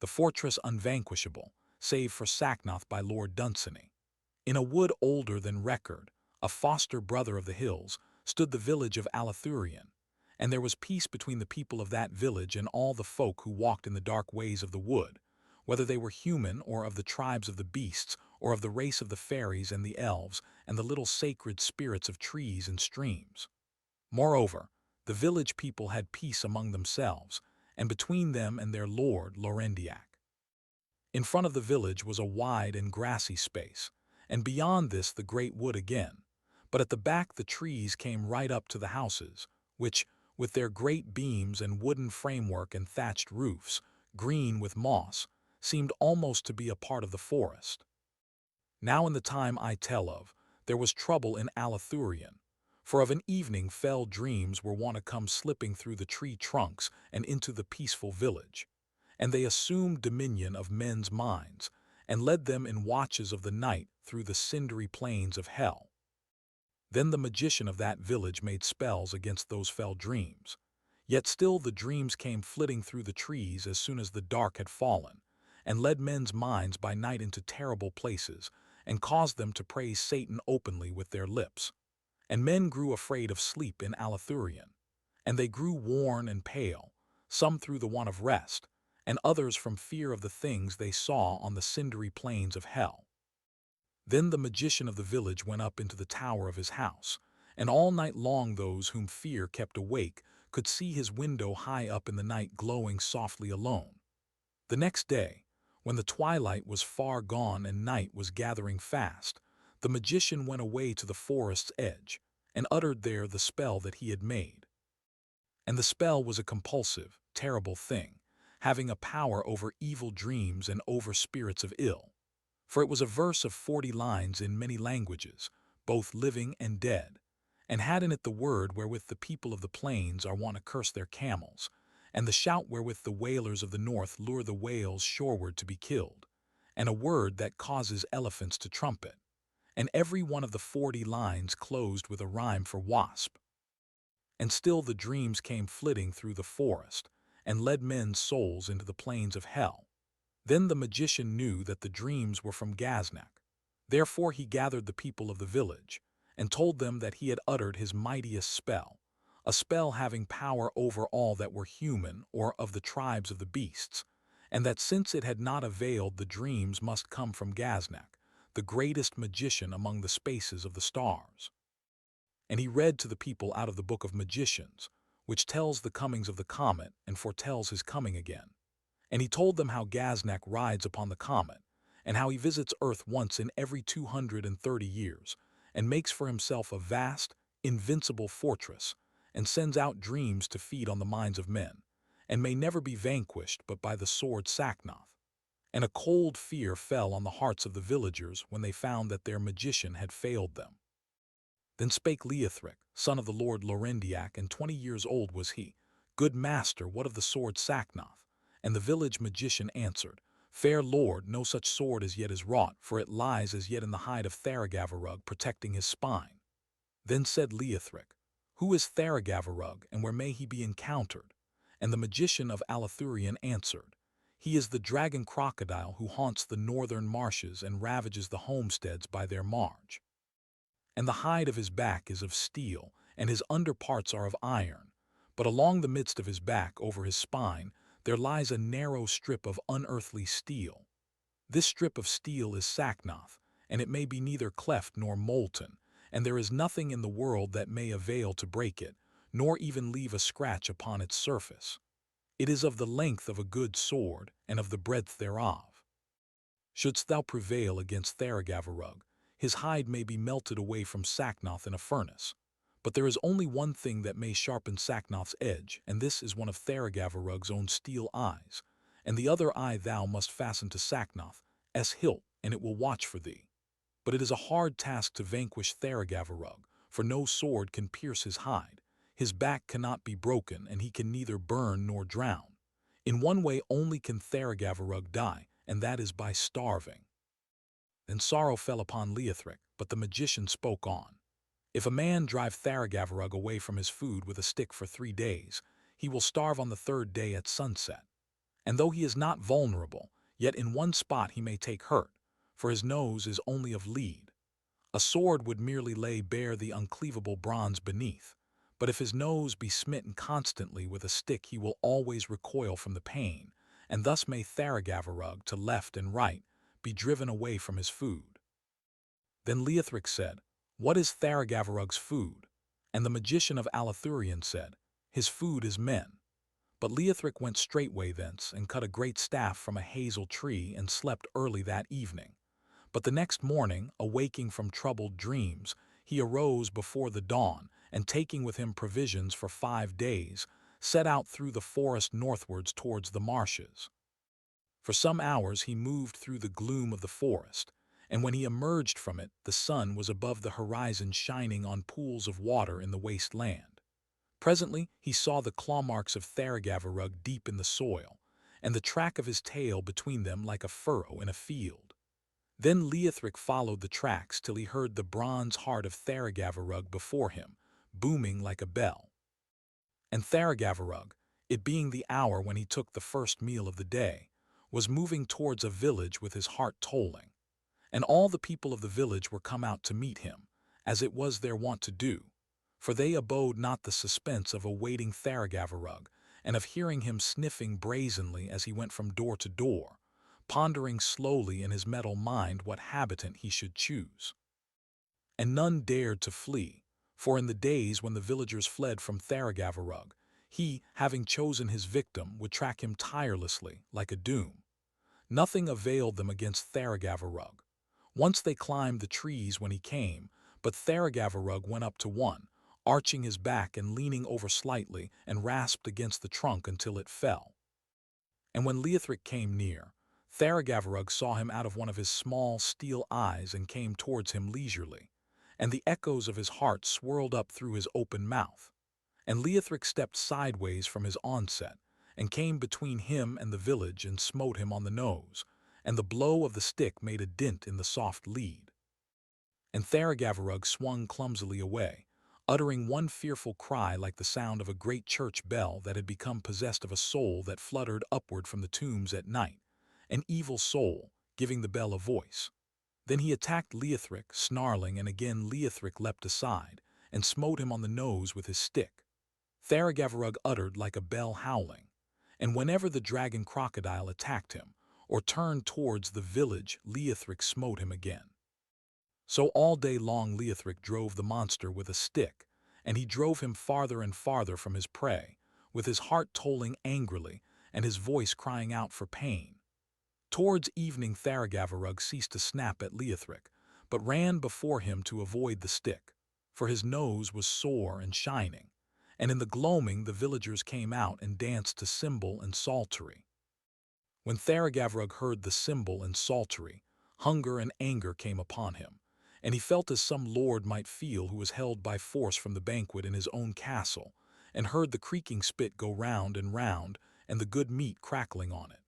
the fortress Unvanquishable, saved for Sacknoth by Lord Dunsany. In a wood older than record, a foster brother of the hills, stood the village of Alathurian, and there was peace between the people of that village and all the folk who walked in the dark ways of the wood, whether they were human or of the tribes of the beasts or of the race of the fairies and the elves and the little sacred spirits of trees and streams. Moreover, the village people had peace among themselves, and between them and their lord Lorendiak. In front of the village was a wide and grassy space, and beyond this the great wood again, but at the back the trees came right up to the houses, which, with their great beams and wooden framework and thatched roofs, green with moss, seemed almost to be a part of the forest. Now in the time I tell of, there was trouble in Alathurian, for of an evening fell dreams were wont to come slipping through the tree trunks and into the peaceful village, and they assumed dominion of men's minds, and led them in watches of the night through the cindery plains of hell. Then the magician of that village made spells against those fell dreams. Yet still the dreams came flitting through the trees as soon as the dark had fallen, and led men's minds by night into terrible places, and caused them to praise Satan openly with their lips. And men grew afraid of sleep in Alathurian, and they grew worn and pale, some through the want of rest, and others from fear of the things they saw on the cindery plains of hell. Then the magician of the village went up into the tower of his house, and all night long those whom fear kept awake could see his window high up in the night glowing softly alone. The next day, when the twilight was far gone and night was gathering fast, the magician went away to the forest's edge, and uttered there the spell that he had made. And the spell was a compulsive, terrible thing, having a power over evil dreams and over spirits of ill. For it was a verse of 40 lines in many languages, both living and dead, and had in it the word wherewith the people of the plains are wont to curse their camels, and the shout wherewith the whalers of the north lure the whales shoreward to be killed, and a word that causes elephants to trumpet, and every one of the 40 lines closed with a rhyme for wasp. And still the dreams came flitting through the forest, and led men's souls into the plains of hell. Then the magician knew that the dreams were from Gaznak. Therefore he gathered the people of the village, and told them that he had uttered his mightiest spell, a spell having power over all that were human or of the tribes of the beasts, and that since it had not availed the dreams must come from Gaznak, the greatest magician among the spaces of the stars. And he read to the people out of the book of magicians, which tells the comings of the comet and foretells his coming again. And he told them how Gaznak rides upon the comet, and how he visits Earth once in every 230 years, and makes for himself a vast, invincible fortress, and sends out dreams to feed on the minds of men, and may never be vanquished but by the sword Sacknoth. And a cold fear fell on the hearts of the villagers when they found that their magician had failed them. Then spake Leothric, son of the lord Lorendiak, and 20 years old was he. Good master, what of the sword Sacknoth? And the village magician answered, Fair lord, no such sword as yet is wrought, for it lies as yet in the hide of Tharagavarug, protecting his spine. Then said Leothric, Who is Tharagavarug, and where may he be encountered? And the magician of Alathurian answered, He is the dragon crocodile who haunts the northern marshes and ravages the homesteads by their marge. And the hide of his back is of steel, and his under parts are of iron, but along the midst of his back, over his spine, there lies a narrow strip of unearthly steel. This strip of steel is Sacknoth, and it may be neither cleft nor molten, and there is nothing in the world that may avail to break it, nor even leave a scratch upon its surface. It is of the length of a good sword, and of the breadth thereof. Shouldst thou prevail against Tharagavarug, his hide may be melted away from Sacknoth in a furnace. But there is only one thing that may sharpen Sacknoth's edge, and this is one of Tharagavarug's own steel eyes, and the other eye thou must fasten to Sacknoth's hilt, and it will watch for thee. But it is a hard task to vanquish Tharagavarug, for no sword can pierce his hide, his back cannot be broken, and he can neither burn nor drown. In one way only can Tharagavarug die, and that is by starving. Then sorrow fell upon Leothric, but the magician spoke on. If a man drive Tharagavarug away from his food with a stick for 3 days, he will starve on the 3rd day at sunset. And though he is not vulnerable, yet in one spot he may take hurt, for his nose is only of lead. A sword would merely lay bare the uncleavable bronze beneath, but if his nose be smitten constantly with a stick he will always recoil from the pain, and thus may Tharagavverug, to left and right, be driven away from his food. Then Leothric said, "What is Tharagavverug's food?" And the magician of Alathurion said, "His food is men." But Leothric went straightway thence, and cut a great staff from a hazel tree, and slept early that evening. But the next morning, awaking from troubled dreams, he arose before the dawn, and taking with him provisions for 5 days, set out through the forest northwards towards the marshes. For some hours he moved through the gloom of the forest, and when he emerged from it, the sun was above the horizon shining on pools of water in the waste land. Presently he saw the claw marks of Tharagavverug deep in the soil, and the track of his tail between them like a furrow in a field. Then Leothric followed the tracks till he heard the bronze heart of Tharagavverug before him, booming like a bell. And Tharagavverug, it being the hour when he took the first meal of the day, was moving towards a village with his heart tolling. And all the people of the village were come out to meet him, as it was their wont to do, for they abode not the suspense of awaiting Tharagavverug, and of hearing him sniffing brazenly as he went from door to door, pondering slowly in his metal mind what habitant he should choose. And none dared to flee, for in the days when the villagers fled from Tharagavverug, he, having chosen his victim, would track him tirelessly, like a doom. Nothing availed them against Tharagavverug. Once they climbed the trees when he came, but Tharagavverug went up to one, arching his back and leaning over slightly, and rasped against the trunk until it fell. And when Leothric came near, Tharagavverug saw him out of one of his small steel eyes and came towards him leisurely, and the echoes of his heart swirled up through his open mouth. And Leothric stepped sideways from his onset, and came between him and the village and smote him on the nose, and the blow of the stick made a dint in the soft lead. And Tharagavverug swung clumsily away, uttering one fearful cry like the sound of a great church bell that had become possessed of a soul that fluttered upward from the tombs at night, an evil soul, giving the bell a voice. Then he attacked Leothric, snarling, and again Leothric leapt aside, and smote him on the nose with his stick. Tharagavverug uttered like a bell howling, and whenever the dragon crocodile attacked him, or turned towards the village, Leothric smote him again. So all day long Leothric drove the monster with a stick, and he drove him farther and farther from his prey, with his heart tolling angrily, and his voice crying out for pain. Towards evening Tharagavverug ceased to snap at Leothric, but ran before him to avoid the stick, for his nose was sore and shining, and in the gloaming the villagers came out and danced to cymbal and psaltery. When Tharagavverug heard the cymbal and psaltery, hunger and anger came upon him, and he felt as some lord might feel who was held by force from the banquet in his own castle, and heard the creaking spit go round and round, and the good meat crackling on it.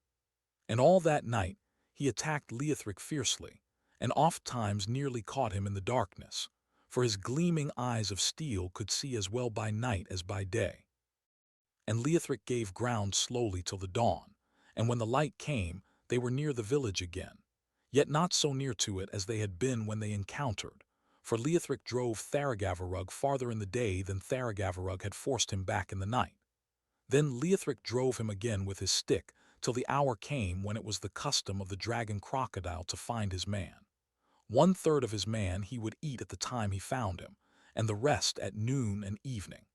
And all that night he attacked Leothric fiercely, and oft-times nearly caught him in the darkness, for his gleaming eyes of steel could see as well by night as by day. And Leothric gave ground slowly till the dawn, and when the light came, they were near the village again, yet not so near to it as they had been when they encountered, for Leothric drove Tharagavverug farther in the day than Tharagavverug had forced him back in the night. Then Leothric drove him again with his stick, till the hour came when it was the custom of the dragon crocodile to find his man. 1/3 of his man he would eat at the time he found him, and the rest at noon and evening.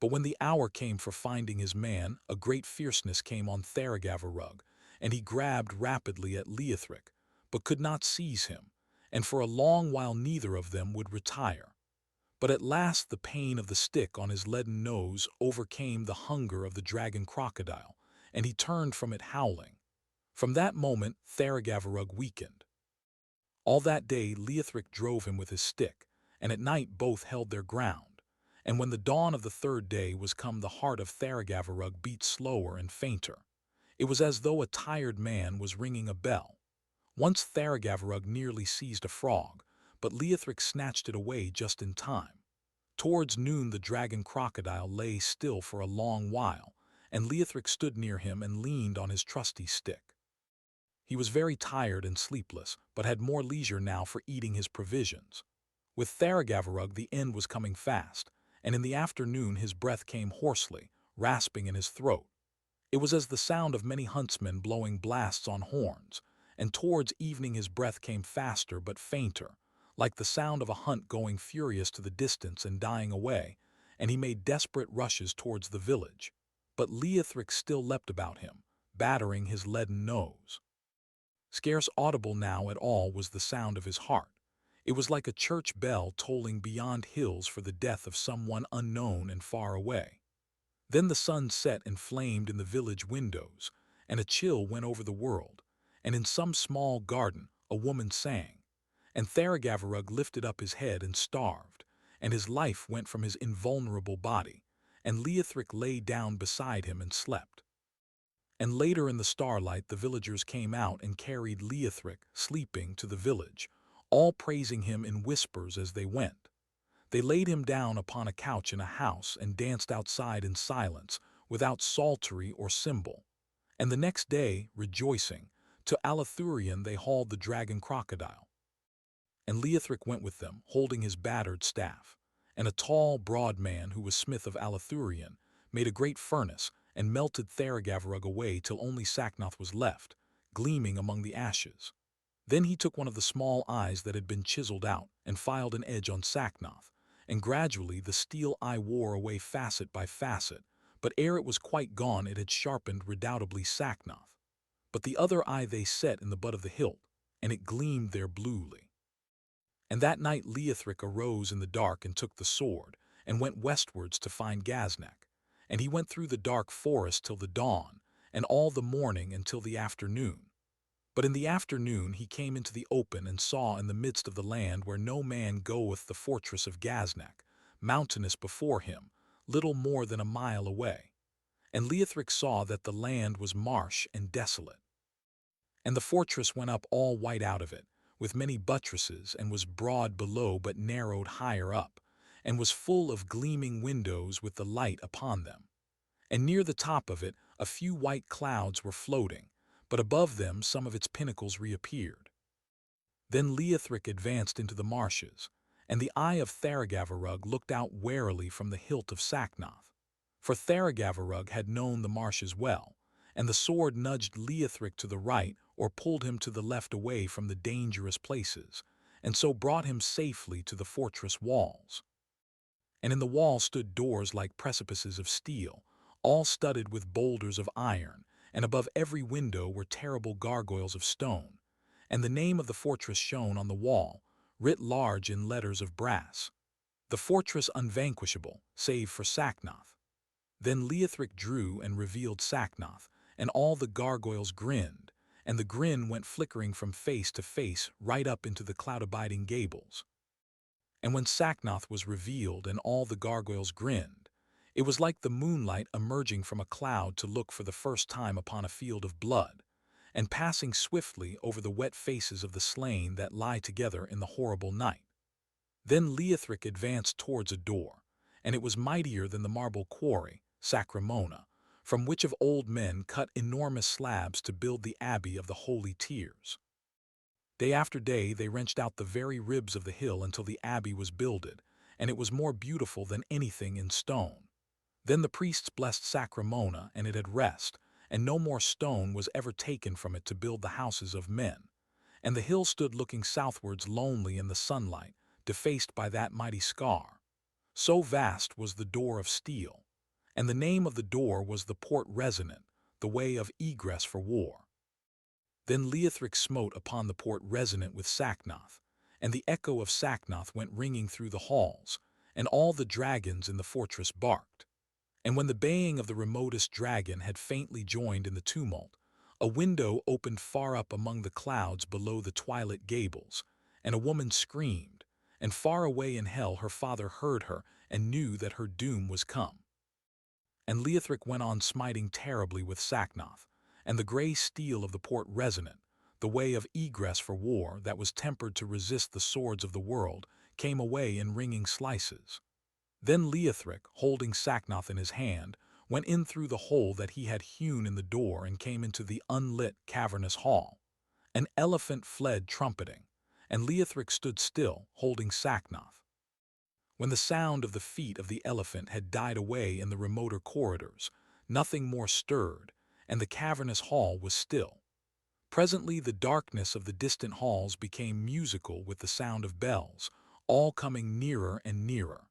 But when the hour came for finding his man, a great fierceness came on Tharagavverug, and he grabbed rapidly at Leothric, but could not seize him, and for a long while neither of them would retire. But at last the pain of the stick on his leaden nose overcame the hunger of the dragon crocodile, and he turned from it howling. From that moment Tharagavverug weakened. All that day Leothric drove him with his stick, and at night both held their ground. And when the dawn of the third day was come, the heart of Tharagavverug beat slower and fainter. It was as though a tired man was ringing a bell. Once Tharagavverug nearly seized a frog, but Leothric snatched it away just in time. Towards noon the dragon crocodile lay still for a long while, and Leothric stood near him and leaned on his trusty stick. He was very tired and sleepless, but had more leisure now for eating his provisions. With Tharagavarug the end was coming fast, and in the afternoon his breath came hoarsely, rasping in his throat. It was as the sound of many huntsmen blowing blasts on horns, and towards evening his breath came faster but fainter, like the sound of a hunt going furious to the distance and dying away, and he made desperate rushes towards the village. But Leothric still leapt about him, battering his leaden nose. Scarce audible now at all was the sound of his heart. It was like a church bell tolling beyond hills for the death of someone unknown and far away. Then the sun set and flamed in the village windows, and a chill went over the world, and in some small garden a woman sang, and Tharagavarug lifted up his head and starved, and his life went from his invulnerable body, and Leothric lay down beside him and slept. And later in the starlight the villagers came out and carried Leothric, sleeping, to the village, all praising him in whispers as they went. They laid him down upon a couch in a house and danced outside in silence, without psaltery or cymbal. And the next day, rejoicing, to Alathurion they hauled the dragon crocodile. And Leothric went with them, holding his battered staff. And a tall, broad man, who was smith of Alathurion, made a great furnace, and melted Tharagavarug away till only Saknoth was left, gleaming among the ashes. Then he took one of the small eyes that had been chiseled out, and filed an edge on Saknoth, and gradually the steel eye wore away facet by facet, but ere it was quite gone it had sharpened redoubtably Saknoth. But the other eye they set in the butt of the hilt, and it gleamed there bluely. And that night Leothric arose in the dark and took the sword, and went westwards to find Gaznak. And he went through the dark forest till the dawn, and all the morning until the afternoon. But in the afternoon he came into the open and saw in the midst of the land where no man goeth the fortress of Gaznak, mountainous before him, little more than a mile away. And Leothric saw that the land was marsh and desolate. And the fortress went up all white out of it, with many buttresses, and was broad below but narrowed higher up, and was full of gleaming windows with the light upon them. And near the top of it a few white clouds were floating, but above them some of its pinnacles reappeared. Then Leothric advanced into the marshes, and the eye of Tharagavarug looked out warily from the hilt of Saknoth. For Tharagavarug had known the marshes well, and the sword nudged Leothric to the right or pulled him to the left away from the dangerous places, and so brought him safely to the fortress walls. And in the wall stood doors like precipices of steel, all studded with boulders of iron, and above every window were terrible gargoyles of stone, and the name of the fortress shone on the wall, writ large in letters of brass. The fortress Unvanquishable, save for Saknoth. Then Leothric drew and revealed Saknoth, and all the gargoyles grinned, and the grin went flickering from face to face right up into the cloud-abiding gables. And when Saknoth was revealed and all the gargoyles grinned, it was like the moonlight emerging from a cloud to look for the first time upon a field of blood, and passing swiftly over the wet faces of the slain that lie together in the horrible night. Then Leothric advanced towards a door, and it was mightier than the marble quarry, Sacramona, from which of old men cut enormous slabs to build the abbey of the Holy Tears. Day after day they wrenched out the very ribs of the hill until the abbey was builded, and it was more beautiful than anything in stone. Then the priests blessed Sacramona, and it had rest, and no more stone was ever taken from it to build the houses of men. And the hill stood looking southwards lonely in the sunlight, defaced by that mighty scar. So vast was the door of steel, and the name of the door was the Port Resonant, the way of egress for war. Then Leothric smote upon the Port Resonant with Saknoth, and the echo of Saknoth went ringing through the halls, and all the dragons in the fortress barked. And when the baying of the remotest dragon had faintly joined in the tumult, a window opened far up among the clouds below the twilit gables, and a woman screamed, and far away in hell her father heard her and knew that her doom was come. And Leothric went on smiting terribly with Saknoth, and the grey steel of the Port Resonant, the way of egress for war that was tempered to resist the swords of the world, came away in ringing slices. Then Leothric, holding Saknoth in his hand, went in through the hole that he had hewn in the door and came into the unlit, cavernous hall. An elephant fled trumpeting, and Leothric stood still, holding Sacknoth. When the sound of the feet of the elephant had died away in the remoter corridors, nothing more stirred, and the cavernous hall was still. Presently the darkness of the distant halls became musical with the sound of bells, all coming nearer and nearer.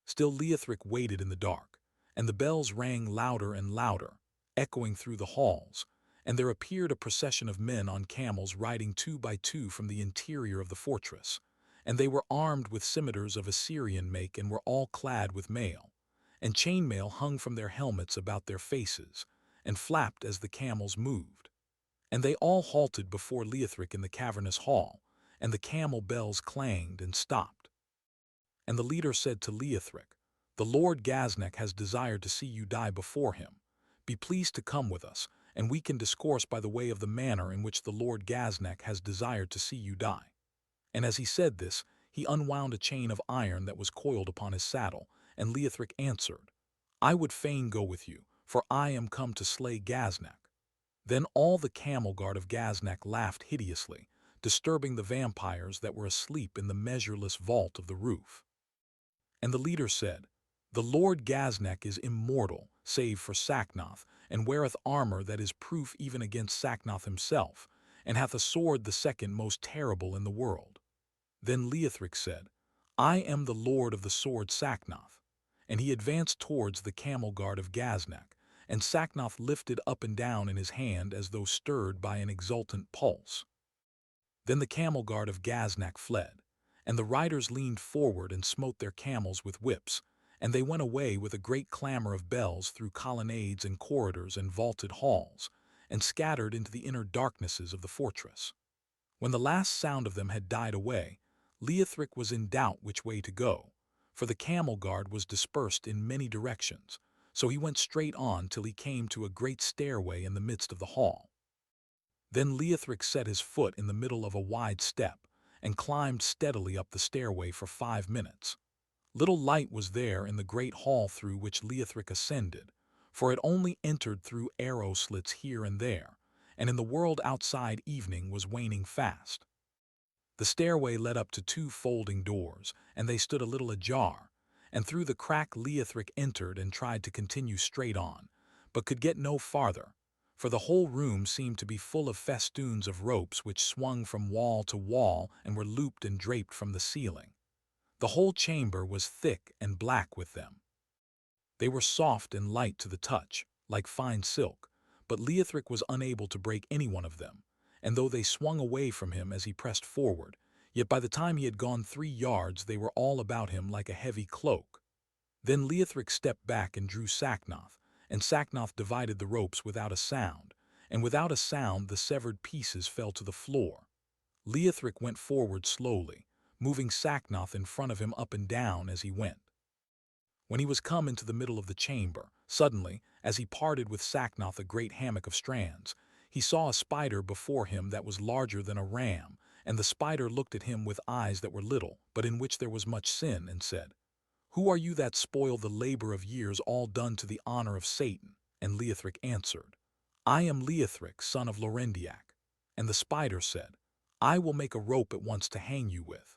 Still Leothric waited in the dark, and the bells rang louder and louder, echoing through the halls, and there appeared a procession of men on camels riding 2 by 2 from the interior of the fortress, and they were armed with scimitars of Assyrian make and were all clad with mail, and chainmail hung from their helmets about their faces, and flapped as the camels moved. And they all halted before Leothric in the cavernous hall, and the camel bells clanged and stopped. And the leader said to Leothric, "The Lord Gaznak has desired to see you die before him. Be pleased to come with us, and we can discourse by the way of the manner in which the Lord Gaznak has desired to see you die." And as he said this, he unwound a chain of iron that was coiled upon his saddle, and Leothric answered, "I would fain go with you, for I am come to slay Gaznak." Then all the camel guard of Gaznak laughed hideously, disturbing the vampires that were asleep in the measureless vault of the roof. And the leader said, "The Lord Gaznak is immortal, save for Sacknoth, and weareth armor that is proof even against Sacknoth himself, and hath a sword the second most terrible in the world." Then Leothric said, "I am the lord of the sword Sacknoth." And he advanced towards the camel guard of Gaznak, and Sacknoth lifted up and down in his hand as though stirred by an exultant pulse. Then the camel guard of Gaznak fled, and the riders leaned forward and smote their camels with whips, and they went away with a great clamor of bells through colonnades and corridors and vaulted halls, and scattered into the inner darknesses of the fortress. When the last sound of them had died away, Leothric was in doubt which way to go, for the camel guard was dispersed in many directions, so he went straight on till he came to a great stairway in the midst of the hall. Then Leothric set his foot in the middle of a wide step, and climbed steadily up the stairway for 5 minutes. Little light was there in the great hall through which Leothric ascended, for it only entered through arrow slits here and there, and in the world outside evening was waning fast. The stairway led up to 2 folding doors, and they stood a little ajar, and through the crack Leothric entered and tried to continue straight on, but could get no farther, for the whole room seemed to be full of festoons of ropes which swung from wall to wall and were looped and draped from the ceiling. The whole chamber was thick and black with them. They were soft and light to the touch, like fine silk, but Leothric was unable to break any one of them, and though they swung away from him as he pressed forward, yet by the time he had gone 3 yards they were all about him like a heavy cloak. Then Leothric stepped back and drew Sacknoth, and Sacknoth divided the ropes without a sound, and without a sound the severed pieces fell to the floor. Leothric went forward slowly, moving Sacknoth in front of him up and down as he went. When he was come into the middle of the chamber, suddenly, as he parted with Sacknoth a great hammock of strands, he saw a spider before him that was larger than a ram, and the spider looked at him with eyes that were little, but in which there was much sin, and said, "Who are you that spoil the labor of years all done to the honor of Satan?" And Leothric answered, "I am Leothric, son of Lorendiac." And the spider said, "I will make a rope at once to hang you with."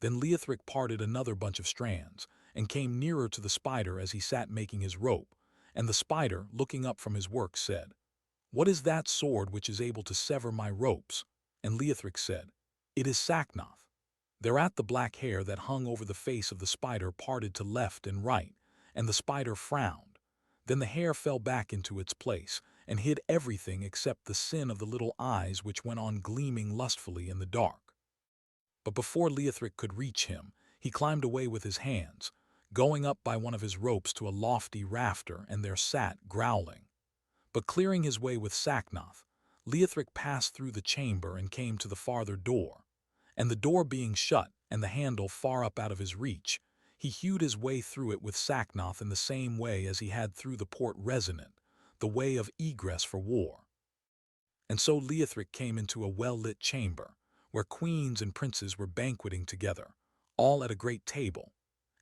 Then Leothric parted another bunch of strands, and came nearer to the spider as he sat making his rope, and the spider, looking up from his work, said, "What is that sword which is able to sever my ropes?" And Leothric said, "It is Sacknoth." Thereat the black hair that hung over the face of the spider parted to left and right, and the spider frowned. Then the hair fell back into its place, and hid everything except the sin of the little eyes which went on gleaming lustfully in the dark. But before Leothric could reach him, he climbed away with his hands, going up by one of his ropes to a lofty rafter, and there sat, growling. But clearing his way with Sacknoth, Leothric passed through the chamber and came to the farther door, and the door being shut and the handle far up out of his reach, he hewed his way through it with Sacknoth in the same way as he had through the port resonant, the way of egress for war. And so Leothric came into a well-lit chamber, where queens and princes were banqueting together, all at a great table,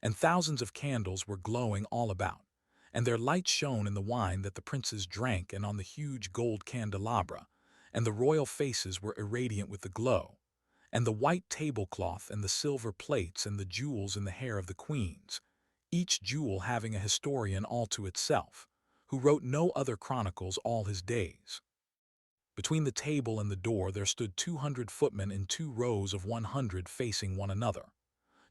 and thousands of candles were glowing all about, and their light shone in the wine that the princes drank and on the huge gold candelabra, and the royal faces were irradiant with the glow, and the white tablecloth and the silver plates and the jewels in the hair of the queens, each jewel having a historian all to itself, who wrote no other chronicles all his days. Between the table and the door there stood 200 footmen in 2 rows of 100 facing one another.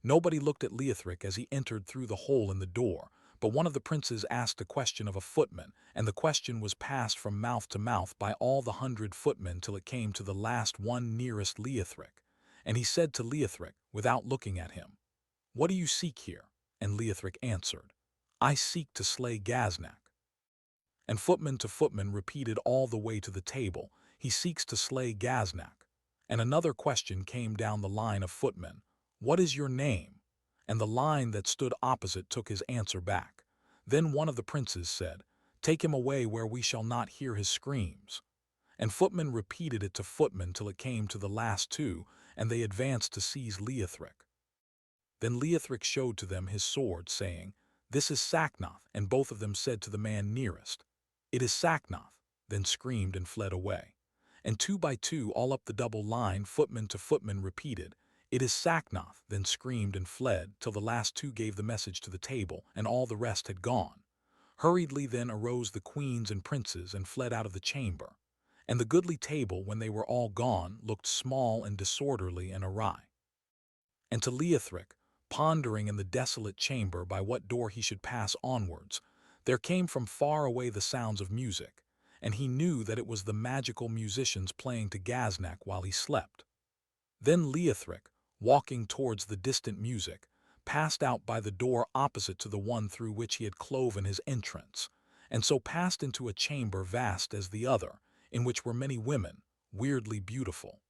Nobody looked at Leothric as he entered through the hole in the door, but one of the princes asked a question of a footman, and the question was passed from mouth to mouth by all the 100 footmen till it came to the last one nearest Leothric. And he said to Leothric, without looking at him, "What do you seek here?" And Leothric answered, "I seek to slay Gaznak." And footman to footman repeated all the way to the table, "He seeks to slay Gaznak." And another question came down the line of footmen, "What is your name?" And the line that stood opposite took his answer back. Then one of the princes said, "Take him away where we shall not hear his screams." And footmen repeated it to footmen till it came to the last two, and they advanced to seize Leothric. Then Leothric showed to them his sword, saying, "This is Sacnoth," and both of them said to the man nearest, "It is Sacnoth," then screamed and fled away. And 2 by 2 all up the double line footman to footman repeated, "It is Sacnoth," then screamed and fled, till the last two gave the message to the table, and all the rest had gone. Hurriedly then arose the queens and princes and fled out of the chamber. And the goodly table, when they were all gone, looked small and disorderly and awry. And to Leothric, pondering in the desolate chamber by what door he should pass onwards, there came from far away the sounds of music, and he knew that it was the magical musicians playing to Gaznak while he slept. Then Leothric, walking towards the distant music, passed out by the door opposite to the one through which he had cloven his entrance, and so passed into a chamber vast as the other, in which were many women, weirdly beautiful.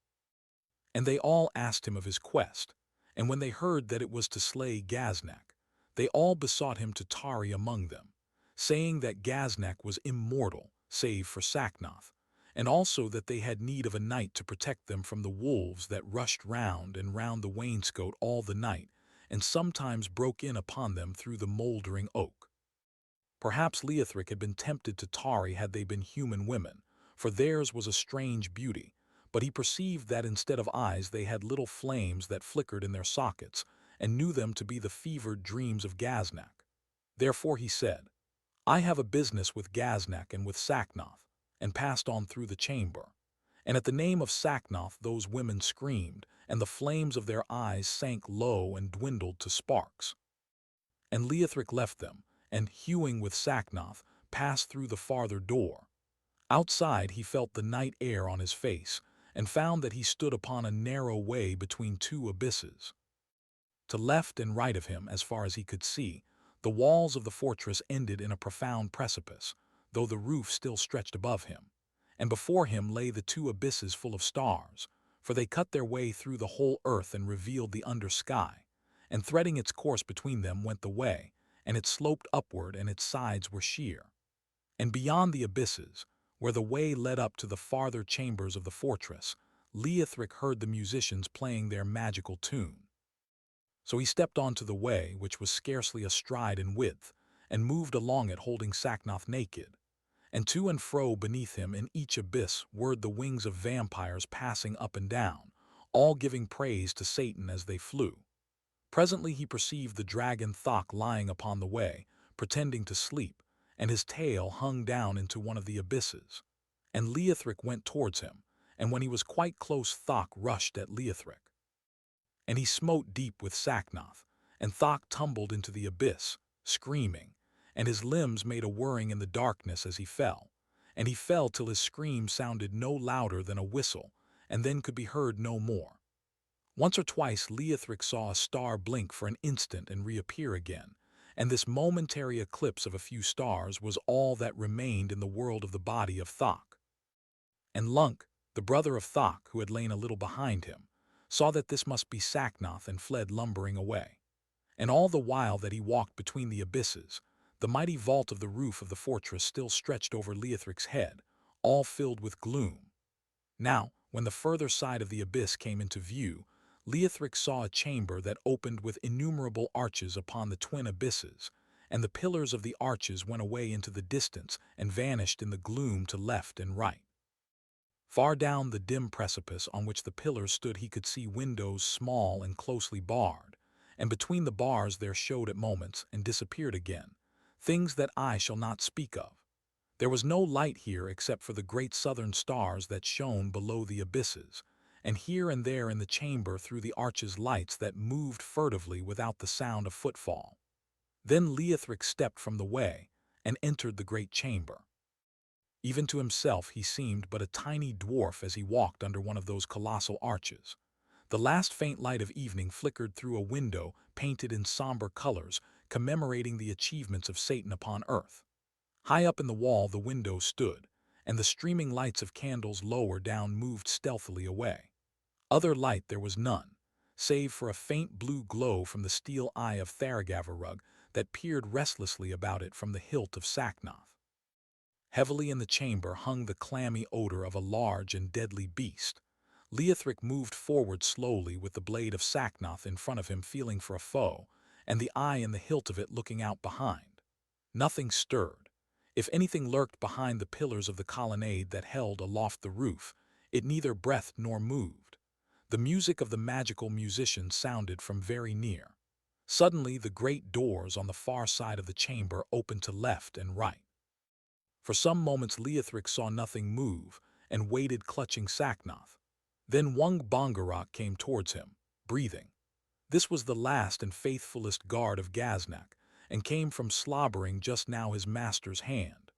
And they all asked him of his quest, and when they heard that it was to slay Gaznak, they all besought him to tarry among them, saying that Gaznak was immortal, save for Sacnoth, and also that they had need of a knight to protect them from the wolves that rushed round and round the wainscot all the night, and sometimes broke in upon them through the mouldering oak. Perhaps Leothric had been tempted to tarry had they been human women, for theirs was a strange beauty, but he perceived that instead of eyes they had little flames that flickered in their sockets, and knew them to be the fevered dreams of Gaznak. Therefore he said, "I have a business with Gaznak and with Sacnoth," and passed on through the chamber. And at the name of Sacnoth those women screamed, and the flames of their eyes sank low and dwindled to sparks. And Leothric left them, and, hewing with Sacnoth, passed through the farther door. Outside he felt the night air on his face, and found that he stood upon a narrow way between two abysses. To left and right of him, as far as he could see, the walls of the fortress ended in a profound precipice, though the roof still stretched above him, and before him lay the two abysses full of stars, for they cut their way through the whole earth and revealed the under sky, and threading its course between them went the way, and it sloped upward and its sides were sheer. And beyond the abysses, where the way led up to the farther chambers of the fortress, Leothric heard the musicians playing their magical tune. So he stepped onto the way, which was scarcely a stride in width, and moved along it holding Sacnoth naked. And to and fro beneath him in each abyss whirred the wings of vampires passing up and down, all giving praise to Satan as they flew. Presently he perceived the dragon Thok lying upon the way, pretending to sleep, and his tail hung down into one of the abysses. And Leothric went towards him, and when he was quite close Thok rushed at Leothric. And he smote deep with Sacnoth, and Thok tumbled into the abyss, screaming, and his limbs made a whirring in the darkness as he fell. And he fell till his scream sounded no louder than a whistle, and then could be heard no more. Once or twice Leothric saw a star blink for an instant and reappear again, and this momentary eclipse of a few stars was all that remained in the world of the body of Thok. And Lunk, the brother of Thok, who had lain a little behind him, saw that this must be Sacnoth and fled lumbering away. And all the while that he walked between the abysses, the mighty vault of the roof of the fortress still stretched over Leothric's head, all filled with gloom. Now, when the further side of the abyss came into view, Leothric saw a chamber that opened with innumerable arches upon the twin abysses, and the pillars of the arches went away into the distance and vanished in the gloom to left and right. Far down the dim precipice on which the pillars stood he could see windows small and closely barred, and between the bars there showed at moments and disappeared again, things that I shall not speak of. There was no light here except for the great southern stars that shone below the abysses, and here and there in the chamber through the arches lights that moved furtively without the sound of footfall. Then Leothric stepped from the way and entered the great chamber. Even to himself he seemed but a tiny dwarf as he walked under one of those colossal arches. The last faint light of evening flickered through a window painted in somber colors, commemorating the achievements of Satan upon earth. High up in the wall the window stood, and the streaming lights of candles lower down moved stealthily away. Other light there was none, save for a faint blue glow from the steel eye of Tharagavarug that peered restlessly about it from the hilt of Saknoth. Heavily in the chamber hung the clammy odor of a large and deadly beast. Leothric moved forward slowly with the blade of Saknoth in front of him feeling for a foe, and the eye in the hilt of it looking out behind. Nothing stirred. If anything lurked behind the pillars of the colonnade that held aloft the roof, it neither breathed nor moved. The music of the magical musician sounded from very near. Suddenly the great doors on the far side of the chamber opened to left and right. For some moments Leothric saw nothing move, and waited clutching Saknoth. Then Wung Bongarok came towards him, breathing. This was the last and faithfulest guard of Gaznak, and came from slobbering just now his master's hand.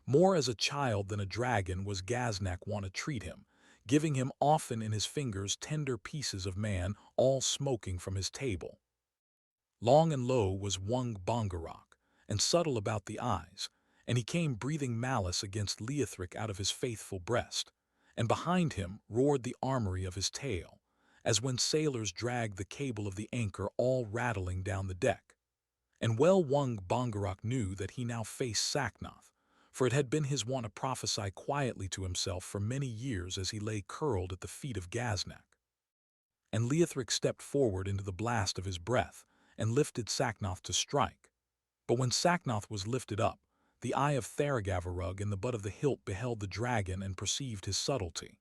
More as a child than a dragon was Gaznak wont to treat him, giving him often in his fingers tender pieces of man, all smoking from his table. Long and low was Wung Bongarok, and subtle about the eyes, and he came breathing malice against Leothric out of his faithful breast, and behind him roared the armory of his tail, as when sailors drag the cable of the anchor all rattling down the deck. And well Wung Bongarok knew that he now faced Saknoth, for it had been his wont to prophesy quietly to himself for many years as he lay curled at the feet of Gaznak. And Leothric stepped forward into the blast of his breath, and lifted Saknoth to strike. But when Saknoth was lifted up, the eye of Tharagavarug in the butt of the hilt beheld the dragon and perceived his subtlety.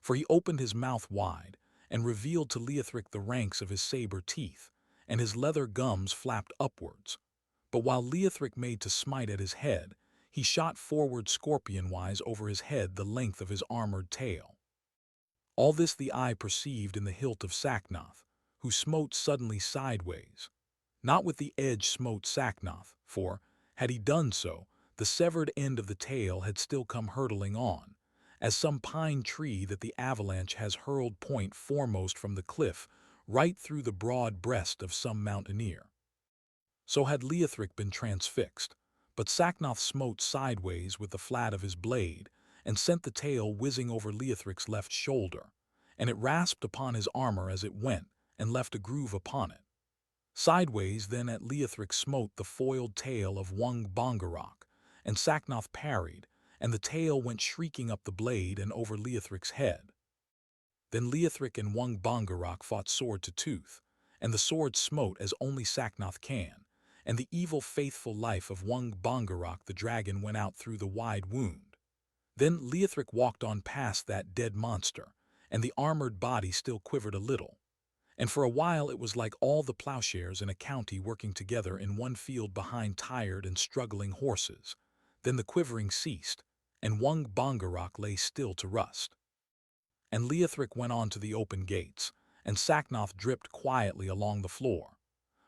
For he opened his mouth wide, and revealed to Leothric the ranks of his saber teeth, and his leather gums flapped upwards. But while Leothric made to smite at his head, he shot forward scorpion-wise over his head the length of his armored tail. All this the eye perceived in the hilt of Saknoth, who smote suddenly sideways. Not with the edge smote Saknoth, for, had he done so, the severed end of the tail had still come hurtling on, as some pine tree that the avalanche has hurled point foremost from the cliff, right through the broad breast of some mountaineer. So had Leothric been transfixed, but Saknoth smote sideways with the flat of his blade, and sent the tail whizzing over Leothric's left shoulder, and it rasped upon his armor as it went, and left a groove upon it. Sideways then at Leothric smote the foiled tail of Wung Bongarok, and Saknoth parried, and the tail went shrieking up the blade and over Leothric's head. Then Leothric and Wung Bongarok fought sword to tooth, and the sword smote as only Saknoth can, and the evil faithful life of Wung Bongarok the dragon went out through the wide wound. Then Leothric walked on past that dead monster, and the armored body still quivered a little. And for a while it was like all the plowshares in a county working together in one field behind tired and struggling horses. Then the quivering ceased, and Wung Bongarok lay still to rust. And Leothric went on to the open gates, and Saknoth dripped quietly along the floor.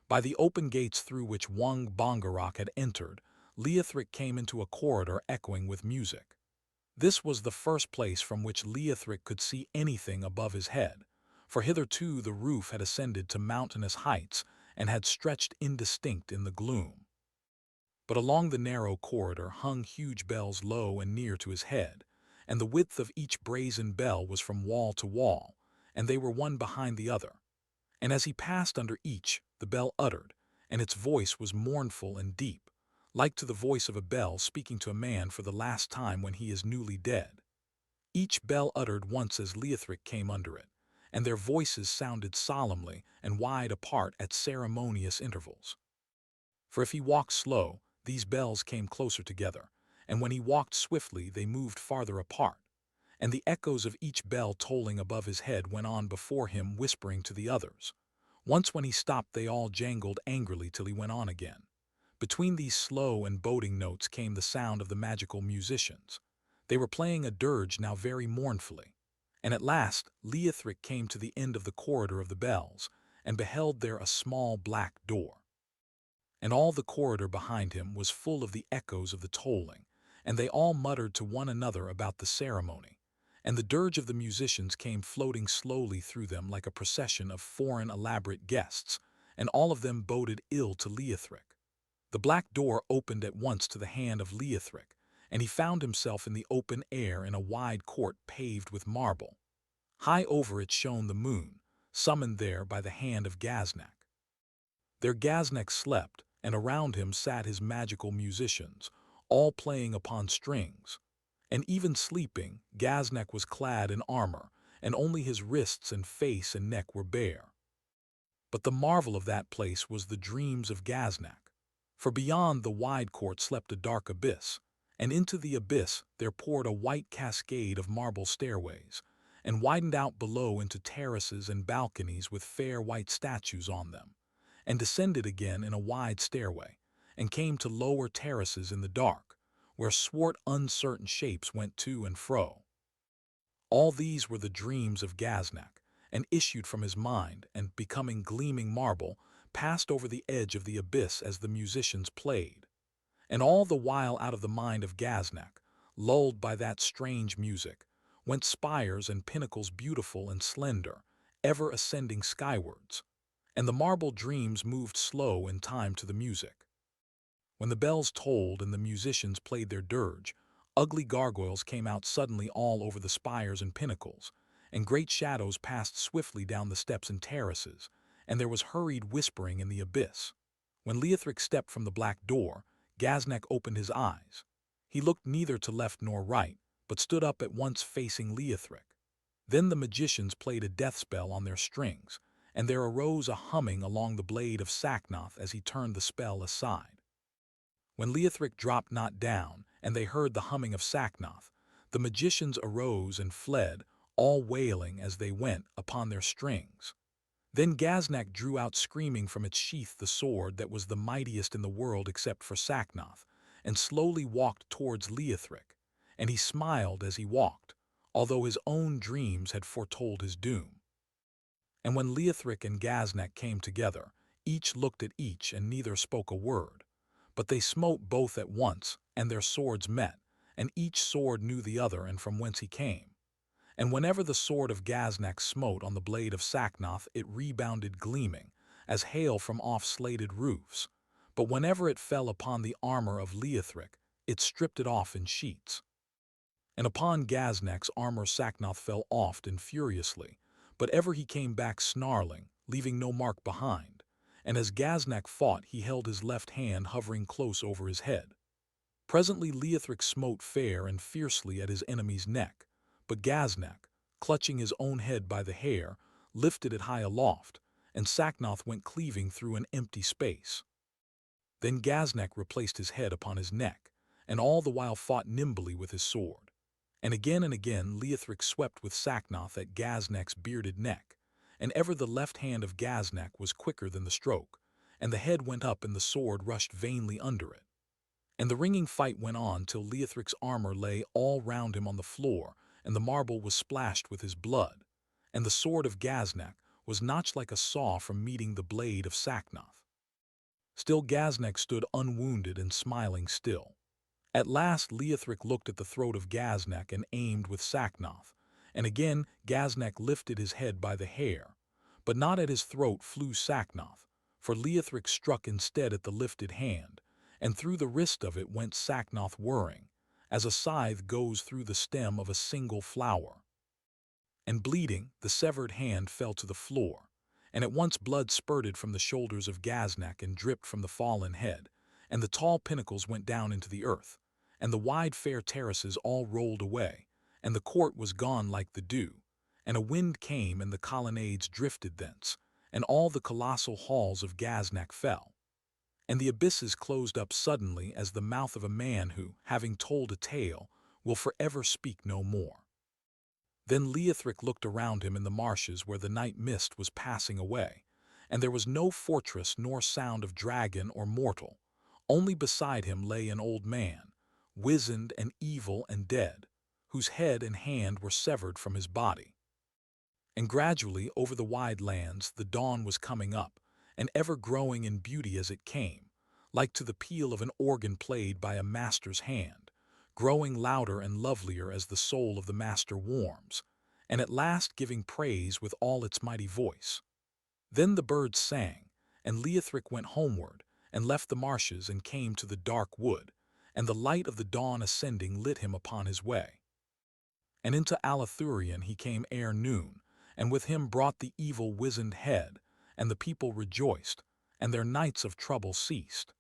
By the open gates through which Wung Bongarok had entered, Leothric came into a corridor echoing with music. This was the first place from which Leothric could see anything above his head, for hitherto the roof had ascended to mountainous heights and had stretched indistinct in the gloom. But along the narrow corridor hung huge bells low and near to his head, and the width of each brazen bell was from wall to wall, and they were one behind the other. And as he passed under each, the bell uttered, and its voice was mournful and deep, like to the voice of a bell speaking to a man for the last time when he is newly dead. Each bell uttered once as Leothric came under it, and their voices sounded solemnly and wide apart at ceremonious intervals. For if he walked slow, these bells came closer together, and when he walked swiftly they moved farther apart, and the echoes of each bell tolling above his head went on before him whispering to the others. Once when he stopped they all jangled angrily till he went on again. Between these slow and boding notes came the sound of the magical musicians. They were playing a dirge now very mournfully. And at last Leothric came to the end of the corridor of the bells, and beheld there a small black door. And all the corridor behind him was full of the echoes of the tolling, and they all muttered to one another about the ceremony. And the dirge of the musicians came floating slowly through them like a procession of foreign elaborate guests, and all of them boded ill to Leothric. The black door opened at once to the hand of Leothric, and he found himself in the open air in a wide court paved with marble. High over it shone the moon, summoned there by the hand of Gaznak. There Gaznak slept, and around him sat his magical musicians, all playing upon strings. And even sleeping, Gaznak was clad in armor, and only his wrists and face and neck were bare. But the marvel of that place was the dreams of Gaznak. For beyond the wide court slept a dark abyss, and into the abyss there poured a white cascade of marble stairways, and widened out below into terraces and balconies with fair white statues on them, and descended again in a wide stairway, and came to lower terraces in the dark, where swart uncertain shapes went to and fro. All these were the dreams of Gaznak, and issued from his mind, and, becoming gleaming marble, passed over the edge of the abyss as the musicians played. And all the while out of the mind of Gaznak, lulled by that strange music, went spires and pinnacles beautiful and slender, ever ascending skywards, and the marble dreams moved slow in time to the music. When the bells tolled and the musicians played their dirge, ugly gargoyles came out suddenly all over the spires and pinnacles, and great shadows passed swiftly down the steps and terraces, and there was hurried whispering in the abyss. When Leothric stepped from the black door, Gaznak opened his eyes. He looked neither to left nor right, but stood up at once facing Leothric. Then the magicians played a death spell on their strings, and there arose a humming along the blade of Sacknoth as he turned the spell aside. When Leothric dropped not down, and they heard the humming of Sacknoth, the magicians arose and fled, all wailing as they went upon their strings. Then Gaznak drew out screaming from its sheath the sword that was the mightiest in the world except for Sacknoth, and slowly walked towards Leothric, and he smiled as he walked, although his own dreams had foretold his doom. And when Leothric and Gaznak came together, each looked at each and neither spoke a word. But they smote both at once, and their swords met, and each sword knew the other and from whence he came. And whenever the sword of Gaznak smote on the blade of Sacknoth, it rebounded gleaming, as hail from off slated roofs. But whenever it fell upon the armor of Leothric, it stripped it off in sheets. And upon Gaznak's armor Sacknoth fell oft and furiously, but ever he came back snarling, leaving no mark behind. And as Gaznak fought, he held his left hand hovering close over his head. Presently Leothric smote fair and fiercely at his enemy's neck, but Gaznak, clutching his own head by the hair, lifted it high aloft, and Sacknoth went cleaving through an empty space. Then Gaznak replaced his head upon his neck, and all the while fought nimbly with his sword. And again Leothric swept with Sacknoth at Gaznak's bearded neck, and ever the left hand of Gaznak was quicker than the stroke, and the head went up and the sword rushed vainly under it. And the ringing fight went on till Leothric's armor lay all round him on the floor, and the marble was splashed with his blood, and the sword of Gaznak was notched like a saw from meeting the blade of Sacknoth. Still Gaznak stood unwounded and smiling still. At last Leothric looked at the throat of Gaznak and aimed with Sacknoth, and again Gaznak lifted his head by the hair, but not at his throat flew Sacknoth, for Leothric struck instead at the lifted hand, and through the wrist of it went Sacknoth whirring, as a scythe goes through the stem of a single flower. And bleeding, the severed hand fell to the floor, and at once blood spurted from the shoulders of Gaznak and dripped from the fallen head, and the tall pinnacles went down into the earth, and the wide fair terraces all rolled away, and the court was gone like the dew, and a wind came and the colonnades drifted thence, and all the colossal halls of Gaznak fell. and the abysses closed up suddenly as the mouth of a man who, having told a tale, will forever speak no more. Then Leothric looked around him in the marshes where the night mist was passing away, and there was no fortress nor sound of dragon or mortal. Only beside him lay an old man, wizened and evil and dead, whose head and hand were severed from his body. And gradually over the wide lands the dawn was coming up, and ever growing in beauty as it came, like to the peal of an organ played by a master's hand, growing louder and lovelier as the soul of the master warms, and at last giving praise with all its mighty voice. Then the birds sang, and Leothric went homeward, and left the marshes and came to the dark wood, and the light of the dawn ascending lit him upon his way. And into Alathurion he came ere noon, and with him brought the evil wizened head, and the people rejoiced, and their nights of trouble ceased.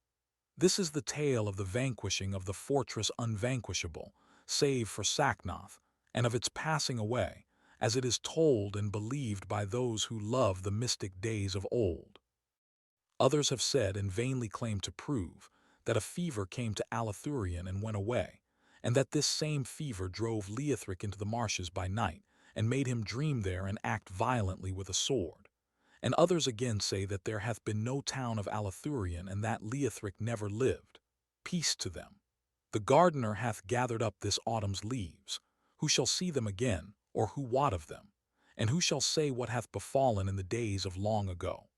This is the tale of the vanquishing of the fortress Unvanquishable, save for Sacknoth, and of its passing away, as it is told and believed by those who love the mystic days of old. Others have said and vainly claimed to prove that a fever came to Alathurion and went away, and that this same fever drove Leothric into the marshes by night, and made him dream there and act violently with a sword. And others again say that there hath been no town of Alathurion, and that Leothric never lived. Peace to them. The gardener hath gathered up this autumn's leaves. Who shall see them again, or who wot of them? And who shall say what hath befallen in the days of long ago?